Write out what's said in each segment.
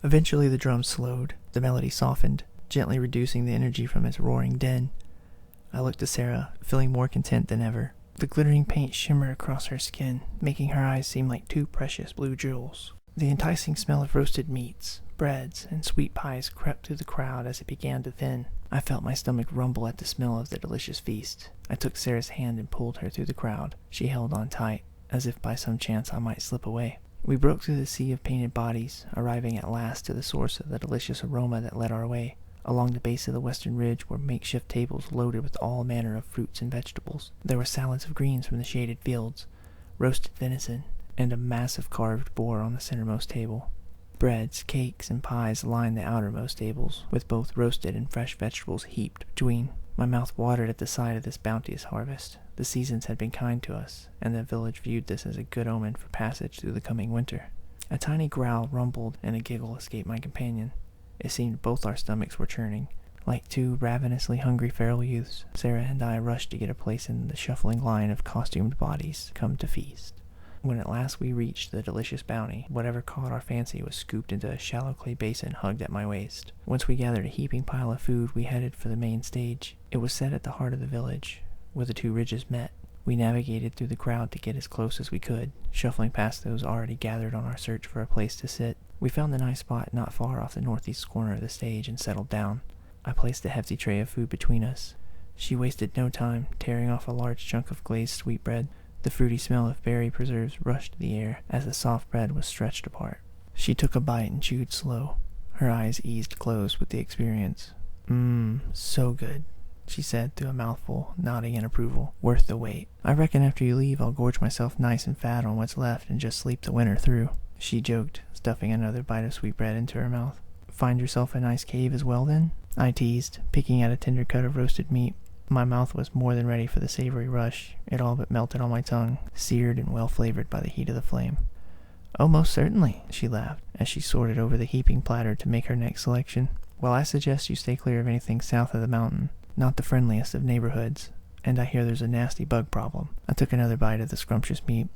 Eventually the drum slowed, the melody softened, gently reducing the energy from its roaring din. I looked at Sarah, feeling more content than ever. The glittering paint shimmered across her skin, making her eyes seem like two precious blue jewels. The enticing smell of roasted meats, breads, and sweet pies crept through the crowd as it began to thin. I felt my stomach rumble at the smell of the delicious feast. I took Sarah's hand and pulled her through the crowd. She held on tight, as if by some chance I might slip away. We broke through the sea of painted bodies, arriving at last to the source of the delicious aroma that led our way. Along the base of the western ridge were makeshift tables loaded with all manner of fruits and vegetables. There were salads of greens from the shaded fields, roasted venison, and a massive carved boar on the centermost table. Breads, cakes, and pies lined the outermost tables, with both roasted and fresh vegetables heaped between. My mouth watered at the sight of this bounteous harvest. The seasons had been kind to us, and the village viewed this as a good omen for passage through the coming winter. A tiny growl rumbled, and a giggle escaped my companion. It seemed both our stomachs were churning. Like two ravenously hungry feral youths, Sarah and I rushed to get a place in the shuffling line of costumed bodies come to feast. When at last we reached the delicious bounty, whatever caught our fancy was scooped into a shallow clay basin hugged at my waist. Once we gathered a heaping pile of food, we headed for the main stage. It was set at the heart of the village, where the two ridges met. We navigated through the crowd to get as close as we could, shuffling past those already gathered on our search for a place to sit. We found a nice spot not far off the northeast corner of the stage and settled down. I placed a hefty tray of food between us. She wasted no time, tearing off a large chunk of glazed sweetbread. The fruity smell of berry preserves rushed the air as the soft bread was stretched apart. She took a bite and chewed slow. Her eyes eased closed with the experience. So good, she said through a mouthful, nodding in approval. Worth the wait. I reckon after you leave I'll gorge myself nice and fat on what's left and just sleep the winter through, she joked, stuffing another bite of sweetbread into her mouth. Find yourself a nice cave as well, then? I teased, picking at a tender cut of roasted meat. My mouth was more than ready for the savory rush. It all but melted on my tongue, seared and well-flavored by the heat of the flame. Oh, most certainly, she laughed, as she sorted over the heaping platter to make her next selection. Well, I suggest you stay clear of anything south of the mountain. Not the friendliest of neighborhoods, and I hear there's a nasty bug problem. I took another bite of the scrumptious meat.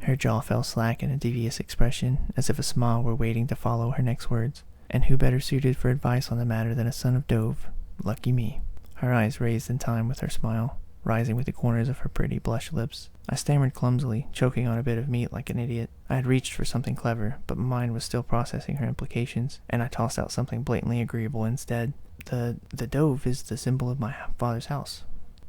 Her jaw fell slack in a devious expression, as if a smile were waiting to follow her next words. And who better suited for advice on the matter than a son of Dove? Lucky me. Her eyes raised in time with her smile, rising with the corners of her pretty blush lips. I stammered clumsily, choking on a bit of meat like an idiot. I had reached for something clever, but my mind was still processing her implications, and I tossed out something blatantly agreeable instead. The Dove is the symbol of my father's house.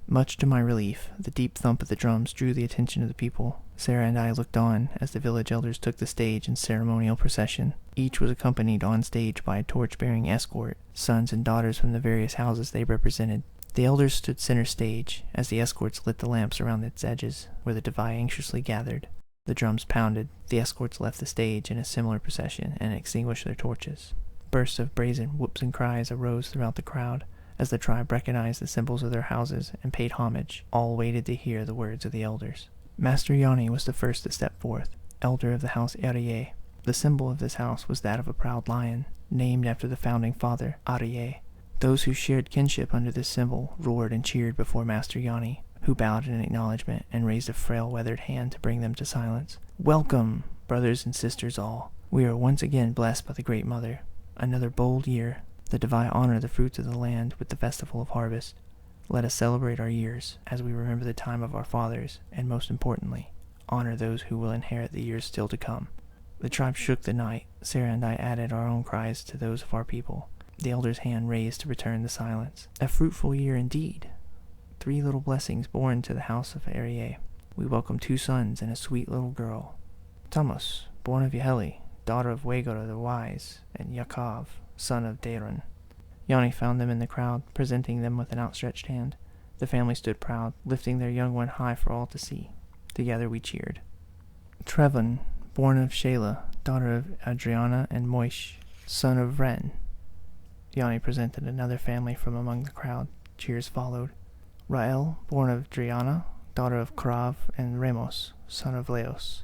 Much to my relief, the deep thump of the drums drew the attention of the people. Sarah and I looked on as the village elders took the stage in ceremonial procession. Each was accompanied on stage by a torch-bearing escort, sons and daughters from the various houses they represented. The elders stood center stage as the escorts lit the lamps around its edges, where the Devi anxiously gathered. The drums pounded. The escorts left the stage in a similar procession and extinguished their torches. Bursts of brazen whoops and cries arose throughout the crowd, as the tribe recognized the symbols of their houses and paid homage. All waited to hear the words of the elders. Master Yanni was the first to step forth, elder of the house Ariye. The symbol of this house was that of a proud lion, named after the founding father, Ariye. Those who shared kinship under this symbol roared and cheered before Master Yanni, who bowed in acknowledgement and raised a frail weathered hand to bring them to silence. Welcome, brothers and sisters all. We are once again blessed by the Great Mother. Another bold year. The Devi honor the fruits of the land with the festival of harvest. Let us celebrate our years as we remember the time of our fathers, and most importantly, honor those who will inherit the years still to come. The tribe shook the night. Sarah and I added our own cries to those of our people. The elder's hand raised to return the silence. A fruitful year indeed. 3 little blessings born to the house of Ariye. We welcome 2 sons and a sweet little girl. Thomas, born of Yaheli, daughter of Wegor the Wise, and Yaakov, son of Daron. Yanni found them in the crowd, presenting them with an outstretched hand. The family stood proud, lifting their young one high for all to see. Together we cheered. Trevon, born of Sheila, daughter of Adriana and Moish, son of Ren. Yanni presented another family from among the crowd. Cheers followed. Rael, born of Driana, daughter of Krav and Ramos, son of Leos.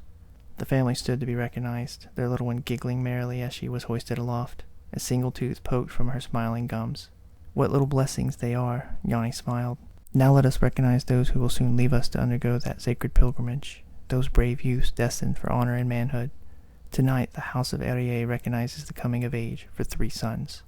The family stood to be recognized, their little one giggling merrily as she was hoisted aloft. A single tooth poked from her smiling gums. What little blessings they are, Yanni smiled. Now let us recognize those who will soon leave us to undergo that sacred pilgrimage, those brave youths destined for honor and manhood. Tonight, the House of Erie recognizes the coming of age for 3 sons.